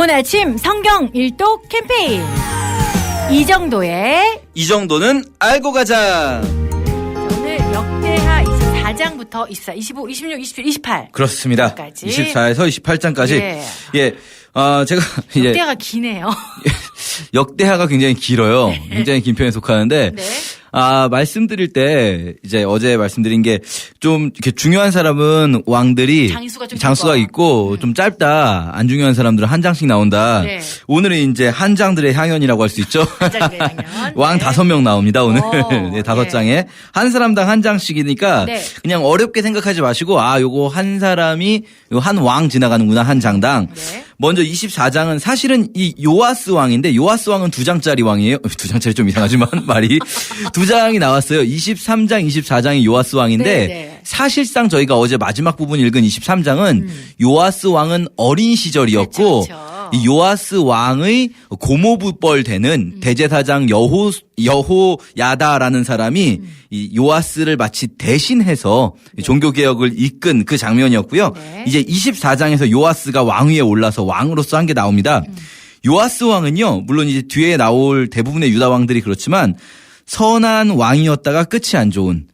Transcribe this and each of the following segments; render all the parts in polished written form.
오늘 아침 성경 일독 캠페인 이 정도는 알고 가자. 오늘 역대하 24장부터 24, 25, 26, 27, 28 그렇습니다. 까지. 24에서 28장까지. 예. 제가 이제 역대하가 기네요. 역대하가 굉장히 길어요. 네. 굉장히 긴 편에 속하는데 네. 말씀드릴 때 이제 어제 말씀드린 게 좀 이렇게 중요한 사람은 왕들이 장수가 좀 있고 좀 짧다. 안 중요한 사람들은 한 장씩 나온다. 네. 오늘은 이제 한장들의 향연이라고 할 수 있죠. 한장들의 향연. 왕 네. 5명 나옵니다, 오늘. 네, 5장에. 예. 한 사람당 한 장씩이니까 네. 그냥 어렵게 생각하지 마시고 요거 한 사람이 한 왕 지나가는구나, 한 장당. 네. 먼저 24장은 사실은 이 요아스 왕인데 요아스 왕은 2장짜리 왕이에요. 2장짜리 좀 이상하지만 말이 2장이 나왔어요. 23장, 24장이 요아스 왕인데 네. 사실상 저희가 어제 마지막 부분 읽은 23장은 요아스 왕은 어린 시절이었고 그렇죠. 이 요아스 왕의 고모부뻘 되는 대제사장 여호야다라는 사람이 이 요아스를 마치 대신해서 종교 개혁을 이끈 그 장면이었고요. 네. 이제 24장에서 요아스가 왕위에 올라서 왕으로서 한 게 나옵니다. 요아스 왕은요, 물론 이제 뒤에 나올 대부분의 유다 왕들이 그렇지만 선한 왕이었다가 끝이 안 좋은.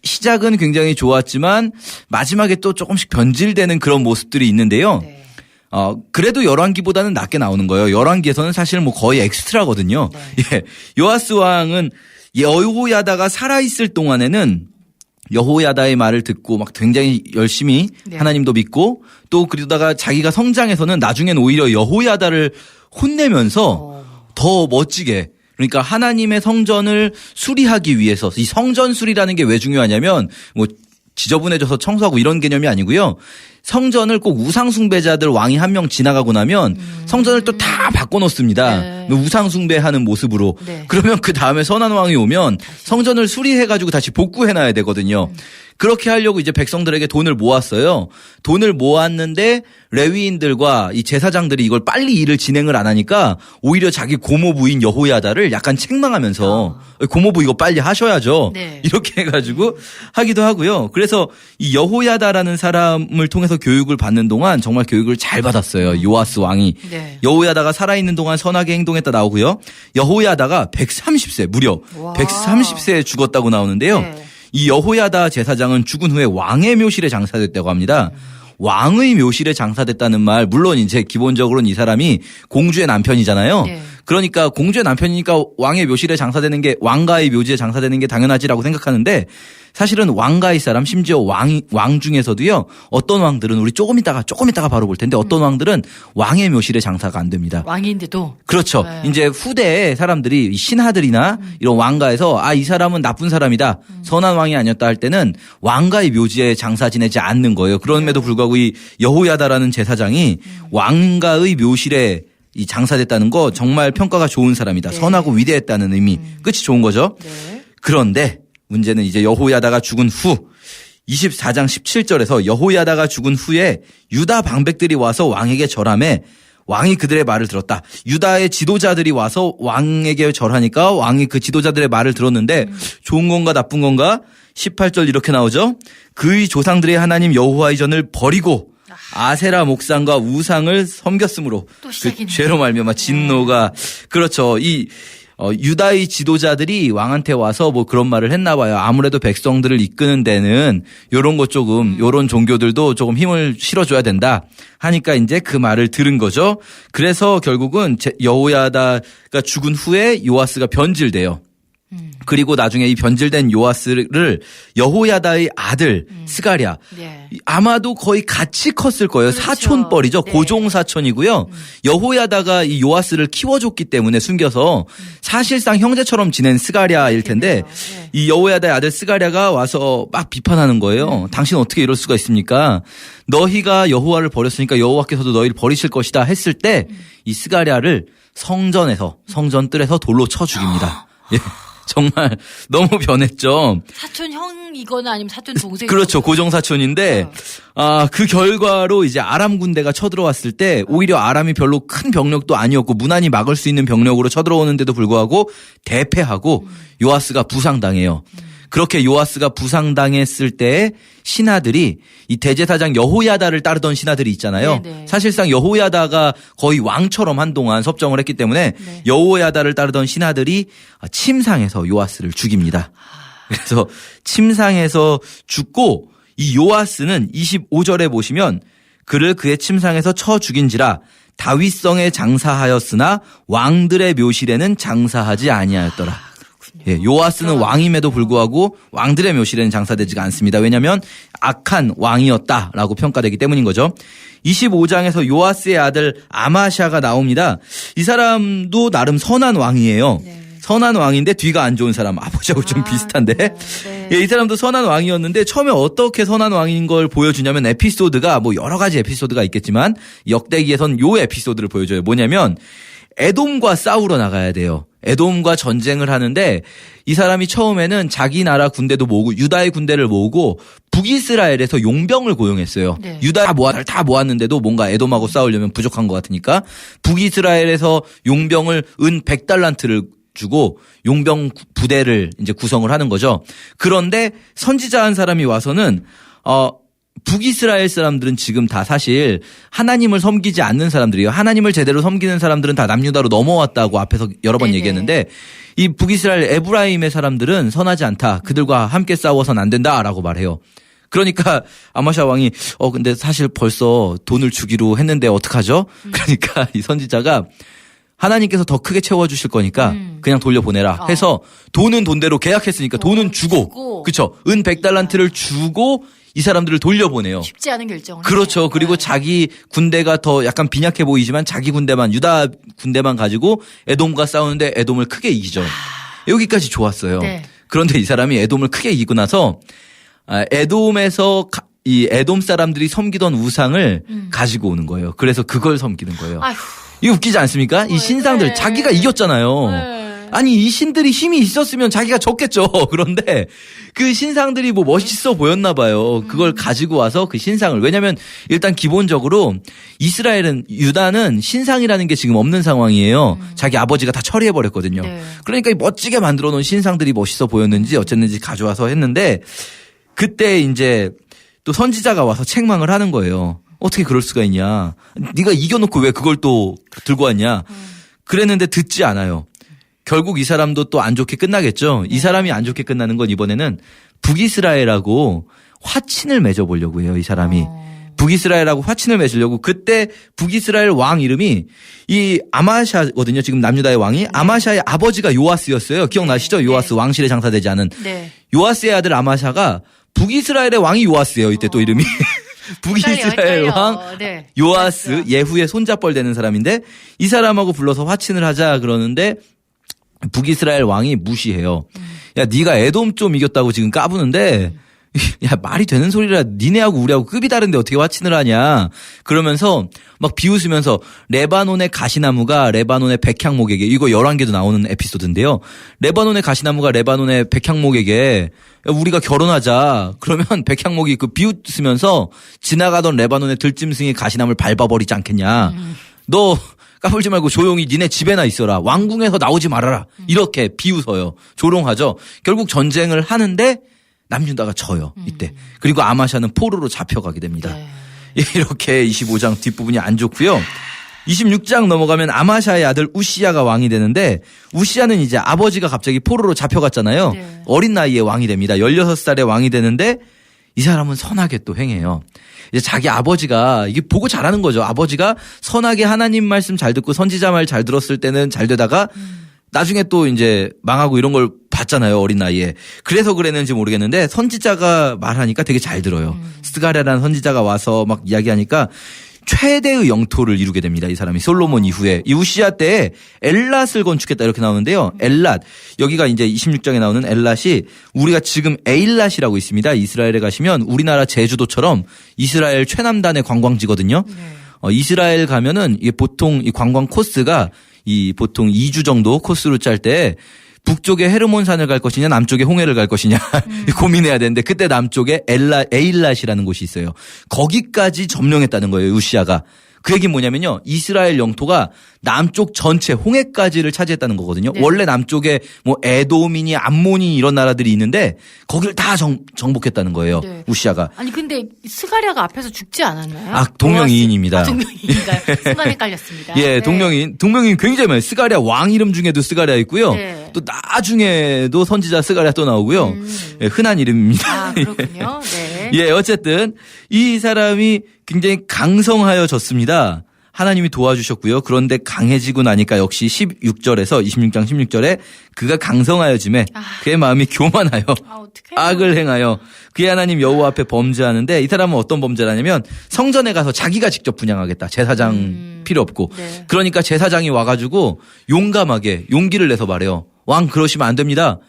시작은 굉장히 좋았지만 마지막에 또 조금씩 변질되는 그런 모습들이 있는데요. 네. 그래도 열왕기보다는 낮게 나오는 거예요. 열왕기에서는 사실 뭐 거의 엑스트라거든요. 네. 예. 요아스 왕은 여호야다가 살아있을 동안에는 여호야다의 말을 듣고 막 굉장히 열심히 네. 하나님도 믿고 또 그러다가 자기가 성장해서는 나중엔 오히려 여호야다를 혼내면서 더 멋지게 그러니까 하나님의 성전을 수리하기 위해서 이 성전 수리라는 게 왜 중요하냐면 뭐 지저분해져서 청소하고 이런 개념이 아니고요. 성전을 꼭 우상 숭배자들 왕이 한 명 지나가고 나면 성전을 또 다 바꿔놓습니다. 네. 우상 숭배하는 모습으로. 네. 그러면 그 다음에 선한 왕이 오면 성전을 수리해가지고 다시 복구해놔야 되거든요. 그렇게 하려고 이제 백성들에게 돈을 모았어요. 돈을 모았는데 레위인들과 이 제사장들이 이걸 빨리 일을 진행을 안 하니까 오히려 자기 고모부인 여호야다를 약간 책망하면서 고모부 이거 빨리 하셔야죠. 네. 이렇게 해가지고 하기도 하고요. 그래서 이 여호야다라는 사람을 통해서 교육을 받는 동안 정말 교육을 잘 받았어요. 요아스 왕이. 네. 여호야다가 살아있는 동안 선하게 행동했다 나오고요. 여호야다가 130세 무려 와. 130세에 죽었다고 나오는데요. 네. 이 여호야다 제사장은 죽은 후에 왕의 묘실에 장사됐다고 합니다. 왕의 묘실에 장사됐다는 말 물론 이제 기본적으로는 이 사람이 공주의 남편이잖아요. 네. 그러니까 공주의 남편이니까 왕의 묘실에 장사되는 게 왕가의 묘지에 장사되는 게 당연하지라고 생각하는데 사실은 왕가의 사람 심지어 왕 중에서도요. 어떤 왕들은 우리 조금 있다가 바로 볼 텐데 어떤 왕들은 왕의 묘실에 장사가 안 됩니다. 왕인데도 그렇죠. 네. 이제 후대에 사람들이 신하들이나 이런 왕가에서 이 사람은 나쁜 사람이다. 선한 왕이 아니었다 할 때는 왕가의 묘지에 장사 지내지 않는 거예요. 그럼에도 불구하고 이 여호야다라는 제사장이 왕가의 묘실에 이 장사됐다는 거 정말 평가가 좋은 사람이다. 네. 선하고 위대했다는 의미. 끝이 좋은 거죠. 네. 그런데 문제는 이제 여호야다가 죽은 후 24장 17절에서 여호야다가 죽은 후에 유다 방백들이 와서 왕에게 절하매 왕이 그들의 말을 들었다. 유다의 지도자들이 와서 왕에게 절하니까 왕이 그 지도자들의 말을 들었는데 좋은 건가 나쁜 건가? 18절 이렇게 나오죠. 그의 조상들의 하나님 여호와의 전을 버리고 아세라 목상과 우상을 섬겼으므로 또 그 시작이네. 죄로 말미암아 진노가 그렇죠. 이 유다의 지도자들이 왕한테 와서 뭐 그런 말을 했나 봐요. 아무래도 백성들을 이끄는 데는 요런 것 조금 요런 종교들도 조금 힘을 실어줘야 된다 하니까 이제 그 말을 들은 거죠. 그래서 결국은 여호야다가 죽은 후에 요아스가 변질돼요. 그리고 나중에 이 변질된 요아스를 여호야다의 아들 스가랴 네. 아마도 거의 같이 컸을 거예요. 그렇죠. 사촌뻘이죠. 네. 고종 사촌이고요. 여호야다가 이 요아스를 키워줬기 때문에 숨겨서 사실상 형제처럼 지낸 스가랴일 텐데 네. 이 여호야다의 아들 스가랴가 와서 막 비판하는 거예요. 당신 어떻게 이럴 수가 있습니까? 너희가 여호와를 버렸으니까 여호와께서도 너희를 버리실 것이다 했을 때 이 스가랴를 성전 뜰에서 돌로 쳐 죽입니다. 예. 정말 너무 변했죠. 사촌 형이거나 아니면 사촌 동생. 그렇죠. 고종 사촌인데 그 결과로 이제 아람 군대가 쳐들어왔을 때 오히려 아람이 별로 큰 병력도 아니었고 무난히 막을 수 있는 병력으로 쳐들어오는데도 불구하고 대패하고 요아스가 부상당해요. 그렇게 요아스가 부상당했을 때 신하들이 이 대제사장 여호야다를 따르던 신하들이 있잖아요. 네네. 사실상 여호야다가 거의 왕처럼 한동안 섭정을 했기 때문에 네. 여호야다를 따르던 신하들이 침상에서 요아스를 죽입니다. 그래서 침상에서 죽고 이 요아스는 25절에 보시면 그를 그의 침상에서 쳐 죽인지라 다윗성에 장사하였으나 왕들의 묘실에는 장사하지 아니하였더라. 예, 요아스는 왕임에도 불구하고 왕들의 묘실에는 장사되지가 않습니다. 왜냐하면 악한 왕이었다라고 평가되기 때문인 거죠. 25장에서 요아스의 아들 아마샤가 나옵니다. 이 사람도 나름 선한 왕이에요. 네. 선한 왕인데 뒤가 안 좋은 사람, 아버지하고 좀 비슷한데. 네. 예, 이 사람도 선한 왕이었는데 처음에 어떻게 선한 왕인 걸 보여주냐면 에피소드가 뭐 여러 가지 에피소드가 있겠지만 역대기에선 요 에피소드를 보여줘요. 뭐냐면 에돔과 싸우러 나가야 돼요. 에돔과 전쟁을 하는데 이 사람이 처음에는 자기 나라 군대도 모으고 유다의 군대를 모으고 북이스라엘에서 용병을 고용했어요. 네. 유다 다 모았는데도 뭔가 에돔하고 싸우려면 부족한 것 같으니까 북이스라엘에서 용병을 은 100달란트를 주고 용병 부대를 이제 구성을 하는 거죠. 그런데 선지자 한 사람이 와서는 북이스라엘 사람들은 지금 다 사실 하나님을 섬기지 않는 사람들이에요. 하나님을 제대로 섬기는 사람들은 다 남유다로 넘어왔다고 앞에서 여러 번 네네. 얘기했는데 이 북이스라엘 에브라임의 사람들은 선하지 않다. 그들과 함께 싸워서는 안 된다라고 말해요. 그러니까 아마샤 왕이 근데 사실 벌써 돈을 주기로 했는데 어떡하죠? 그러니까 이 선지자가 하나님께서 더 크게 채워주실 거니까 그냥 돌려보내라 해서 돈은 돈대로 계약했으니까 돈은 주고 그렇죠. 은 100달란트를 주고 이 사람들을 돌려보내요. 쉽지 않은 결정을. 그렇죠. 했네요. 그리고 네. 자기 군대가 더 약간 빈약해 보이지만 자기 군대만 유다 군대만 가지고 에돔과 싸우는데 에돔을 크게 이기죠. 여기까지 좋았어요. 네. 그런데 이 사람이 에돔을 크게 이기고 나서 에돔에서 이 에돔 사람들이 섬기던 우상을 가지고 오는 거예요. 그래서 그걸 섬기는 거예요. 아휴. 이거 웃기지 않습니까? 이 신상들 네. 자기가 이겼잖아요. 네. 아니 이 신들이 힘이 있었으면 자기가 졌겠죠. 그런데 그 신상들이 뭐 멋있어 보였나 봐요. 그걸 가지고 와서 그 신상을 왜냐하면 일단 기본적으로 이스라엘은 유다는 신상이라는 게 지금 없는 상황이에요. 자기 아버지가 다 처리해 버렸거든요. 네. 그러니까 이 멋지게 만들어 놓은 신상들이 멋있어 보였는지 어쨌는지 가져와서 했는데 그때 이제 또 선지자가 와서 책망을 하는 거예요. 어떻게 그럴 수가 있냐. 네가 이겨놓고 왜 그걸 또 들고 왔냐. 그랬는데 듣지 않아요. 결국 이 사람도 또 안 좋게 끝나겠죠. 이 사람이 안 좋게 끝나는 건 이번에는 북이스라엘하고 화친을 맺어보려고 해요. 이 사람이. 북이스라엘하고 화친을 맺으려고 그때 북이스라엘 왕 이름이 이 아마샤거든요. 지금 남유다의 왕이 아마샤의 아버지가 요아스였어요. 기억나시죠? 요아스 왕실에 장사되지 않은. 네. 요아스의 아들 아마샤가 북이스라엘의 왕이 요아스예요. 이때 또 이름이. 북이스라엘 왕 네. 요아스 예후의 손잡벌 되는 사람인데 이 사람하고 불러서 화친을 하자 그러는데 북이스라엘 왕이 무시해요. 야 네가 에돔 좀 이겼다고 지금 까부는데 야 말이 되는 소리라 니네하고 우리하고 급이 다른데 어떻게 화친을 하냐. 그러면서 막 비웃으면서 레바논의 가시나무가 레바논의 백향목에게 이거 11개도 나오는 에피소드인데요. 레바논의 가시나무가 레바논의 백향목에게 야, 우리가 결혼하자. 그러면 백향목이 그 비웃으면서 지나가던 레바논의 들짐승이 가시나무를 밟아버리지 않겠냐. 너 까불지 말고 조용히 니네 집에나 있어라. 왕궁에서 나오지 말아라. 이렇게 비웃어요. 조롱하죠. 결국 전쟁을 하는데 남유다가 져요. 이때. 그리고 아마샤는 포로로 잡혀가게 됩니다. 네. 이렇게 25장 뒷부분이 안 좋고요. 26장 넘어가면 아마샤의 아들 우시야가 왕이 되는데 우시야는 이제 아버지가 갑자기 포로로 잡혀갔잖아요. 네. 어린 나이에 왕이 됩니다. 16살에 왕이 되는데 이 사람은 선하게 또 행해요. 이제 자기 아버지가 이게 보고 잘하는 거죠. 아버지가 선하게 하나님 말씀 잘 듣고 선지자 말 잘 들었을 때는 잘 되다가 나중에 또 이제 망하고 이런 걸 봤잖아요. 어린 나이에. 그래서 그랬는지 모르겠는데 선지자가 말하니까 되게 잘 들어요. 스가랴라는 선지자가 와서 막 이야기하니까 최대의 영토를 이루게 됩니다. 이 사람이 솔로몬 이후에. 이 우시야 때에 엘랏을 건축했다 이렇게 나오는데요. 엘랏. 여기가 이제 26장에 나오는 엘랏이 우리가 지금 에일랏이라고 있습니다. 이스라엘에 가시면 우리나라 제주도처럼 이스라엘 최남단의 관광지거든요. 이스라엘 가면은 이게 보통 이 관광 코스가 이 보통 2주 정도 코스로 짤 때 북쪽에 헤르몬산을 갈 것이냐 남쪽에 홍해를 갈 것이냐 고민해야 되는데 그때 남쪽에 에일랏이라는 곳이 있어요. 거기까지 점령했다는 거예요. 우시야가. 그 얘기는 뭐냐면요. 이스라엘 영토가 남쪽 전체 홍해까지를 차지했다는 거거든요. 네. 원래 남쪽에 뭐 에돔이니 암몬이 이런 나라들이 있는데 거기를 다 정복했다는 거예요. 네. 우시아가. 아니 근데 스가랴가 앞에서 죽지 않았나요? 아, 동명이인입니다. 동명이인가요? 순간 헷갈렸습니다. 예, 네. 동명이인 굉장히 많아요. 스가랴 왕 이름 중에도 스가랴 있고요. 네. 또 나중에도 선지자 스가랴 또 나오고요. 예, 흔한 이름입니다. 아, 그렇군요. 네. 예, 어쨌든 이 사람이 굉장히 강성하여졌습니다. 하나님이 도와주셨고요. 그런데 강해지고 나니까 역시 16절에서 26장 16절에 그가 강성하여짐에 그의 마음이 교만하여 어떡해요? 악을 행하여 그의 하나님 여호와 앞에 범죄하는데 이 사람은 어떤 범죄를 하냐면 성전에 가서 자기가 직접 분향하겠다. 제사장 필요 없고. 네. 그러니까 제사장이 와가지고 용감하게 용기를 내서 말해요. 왕 그러시면 안 됩니다.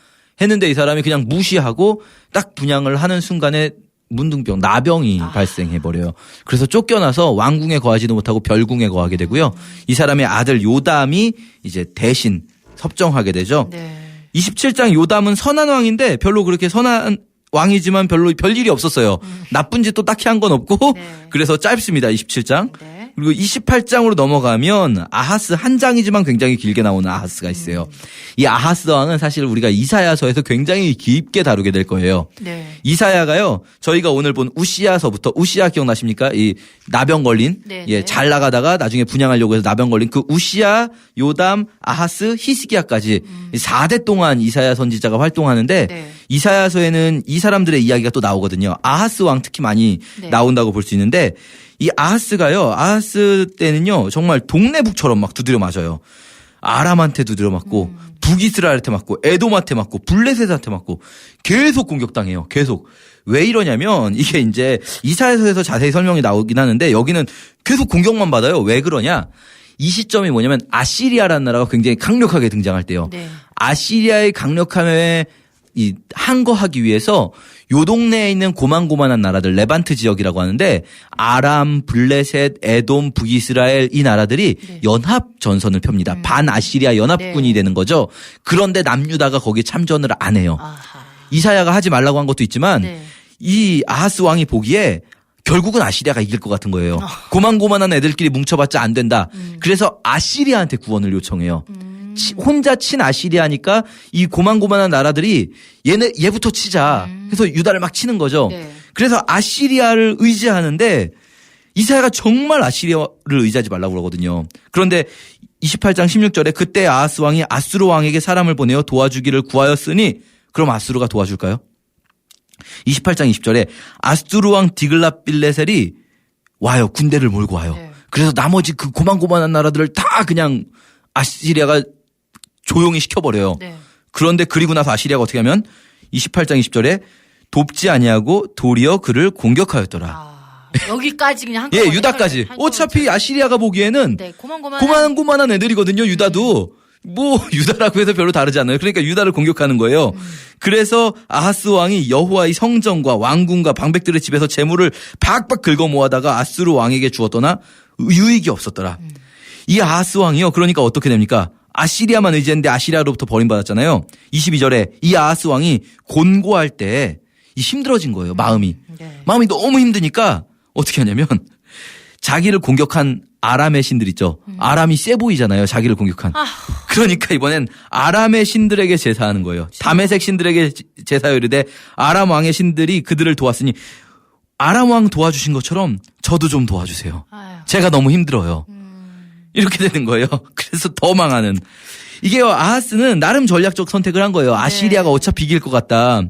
했는데 이 사람이 그냥 무시하고 딱 분향을 하는 순간에 문둥병, 나병이 발생해버려요. 그래서 쫓겨나서 왕궁에 거하지도 못하고 별궁에 거하게 되고요. 이 사람의 아들 요담이 이제 대신 섭정하게 되죠. 네. 27장 요담은 선한 왕인데 별로 그렇게 선한 왕이지만 별로 별일이 없었어요. 나쁜 짓도 딱히 한 건 없고 네. 그래서 짧습니다. 27장. 네. 그리고 28장으로 넘어가면 아하스 한 장이지만 굉장히 길게 나오는 아하스가 있어요. 이 아하스 왕은 사실 우리가 이사야서에서 굉장히 깊게 다루게 될 거예요. 네. 이사야가요. 저희가 오늘 본 우시아서부터 우시아 기억나십니까? 이 나병 걸린 네, 예, 네. 잘 나가다가 나중에 분양하려고 해서 나병 걸린 그 우시아, 요담, 아하스, 히스기야까지 4대 동안 이사야 선지자가 활동하는데 네. 이사야서에는 이 사람들의 이야기가 또 나오거든요. 아하스 왕 특히 많이 네. 나온다고 볼 수 있는데 이 아하스가요. 아하스 때는요. 정말 동네북처럼 막 두드려 맞아요. 아람한테 두드려 맞고 북이스라엘한테 맞고 에돔한테 맞고 블레셋한테 맞고 계속 공격당해요. 계속. 왜 이러냐면 이게 이제 이사야서에서 자세히 설명이 나오긴 하는데 여기는 계속 공격만 받아요. 왜 그러냐? 이 시점이 뭐냐면 아시리아라는 나라가 굉장히 강력하게 등장할 때요. 네. 아시리아의 강력함에 이 항거하기 위해서 요 동네에 있는 고만고만한 나라들 레반트 지역이라고 하는데 아람, 블레셋, 에돔, 북이스라엘 이 나라들이 네. 연합 전선을 펴니다. 반아시리아 연합군이 네. 되는 거죠. 그런데 남유다가 거기에 참전을 안 해요. 아하. 이사야가 하지 말라고 한 것도 있지만 네. 이 아하스 왕이 보기에 결국은 아시리아가 이길 것 같은 거예요. 고만고만한 애들끼리 뭉쳐봤자 안 된다. 그래서 아시리아한테 구원을 요청해요. 혼자 친 아시리아니까 이 고만고만한 나라들이 얘부터 치자. 해서 유다를 막 치는 거죠. 네. 그래서 아시리아를 의지하는데 이사야가 정말 아시리아를 의지하지 말라고 그러거든요. 그런데 28장 16절에 그때 아하스 왕이 아수르 왕에게 사람을 보내어 도와주기를 구하였으니 그럼 아수르가 도와줄까요? 28장 20절에 아수르 왕 디글랏빌레셀이 와요. 군대를 몰고 와요. 네. 그래서 나머지 그 고만고만한 나라들을 다 그냥 아시리아가 조용히 시켜버려요. 네. 그런데 그리고 나서 아시리아가 어떻게 하면 28장 20절에 돕지 아니하고 도리어 그를 공격하였더라. 아, 여기까지 그냥 예, 한꺼번에 유다까지. 한꺼번에 어차피 아시리아가 보기에는 네, 고만고만한 고만고만한 애들이거든요. 유다도. 뭐 유다라고 해서 별로 다르지 않아요. 그러니까 유다를 공격하는 거예요. 그래서 아하스 왕이 여호와의 성전과 왕궁과 방백들의 집에서 재물을 박박 긁어 모아다가 아수르 왕에게 주었더나 유익이 없었더라. 이 아하스 왕이요. 그러니까 어떻게 됩니까? 아시리아만 의지했는데 아시리아로부터 버림받았잖아요. 22절에 이 아하스 왕이 곤고할 때 이 힘들어진 거예요. 마음이. 네. 마음이 너무 힘드니까 어떻게 하냐면 자기를 공격한 아람의 신들 있죠. 아람이 세 보이잖아요. 자기를 공격한. 그러니까 이번엔 아람의 신들에게 제사하는 거예요. 다메섹 신들에게 제사요 이르되 아람 왕의 신들이 그들을 도왔으니 아람 왕 도와주신 것처럼 저도 좀 도와주세요. 아유. 제가 너무 힘들어요. 이렇게 되는 거예요. 그래서 더 망하는. 이게요. 아하스는 나름 전략적 선택을 한 거예요. 아시리아가 어차피 이길 것 같다.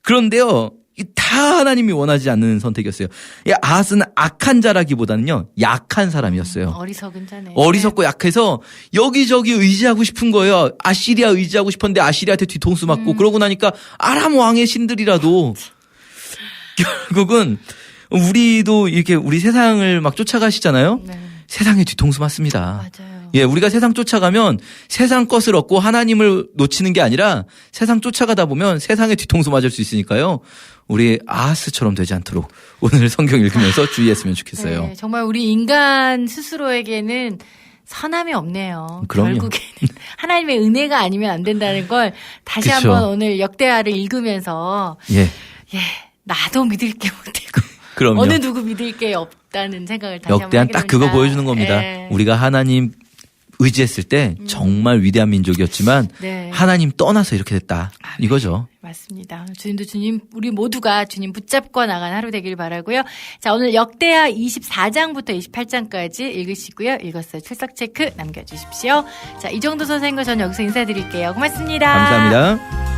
그런데요. 다 하나님이 원하지 않는 선택이었어요. 이 아하스는 악한 자라기보다는요. 약한 사람이었어요. 어리석은 자네. 어리석고 약해서 여기저기 의지하고 싶은 거예요. 아시리아 의지하고 싶었는데 아시리아한테 뒤통수 맞고 그러고 나니까 아람 왕의 신들이라도 결국은 우리도 이렇게 우리 세상을 막 쫓아가시잖아요. 네. 세상에 뒤통수 맞습니다. 맞아요. 예, 우리가 세상 쫓아가면 세상 것을 얻고 하나님을 놓치는 게 아니라 세상 쫓아가다 보면 세상에 뒤통수 맞을 수 있으니까요. 우리 아하스처럼 되지 않도록 오늘 성경 읽으면서 주의했으면 좋겠어요. 네, 정말 우리 인간 스스로에게는 선함이 없네요. 그럼요. 결국에는 하나님의 은혜가 아니면 안 된다는 걸 다시 그쵸. 한번 오늘 역대하를 읽으면서 예, 나도 믿을 게 못되고 그럼요. 어느 누구 믿을 게 없다. 없다는 생각을 다시 한번 역대한 하게 딱 됩니다. 그거 보여주는 겁니다. 예. 우리가 하나님 의지했을 때 정말 위대한 민족이었지만 네. 하나님 떠나서 이렇게 됐다. 이거죠. 맞습니다. 주님도 주님, 우리 모두가 주님 붙잡고 나간 하루 되길 바라고요. 자, 오늘 역대하 24장부터 28장까지 읽으시고요. 읽었어요. 출석 체크 남겨주십시오. 자, 이 정도 선생님과 저는 여기서 인사드릴게요. 고맙습니다. 감사합니다.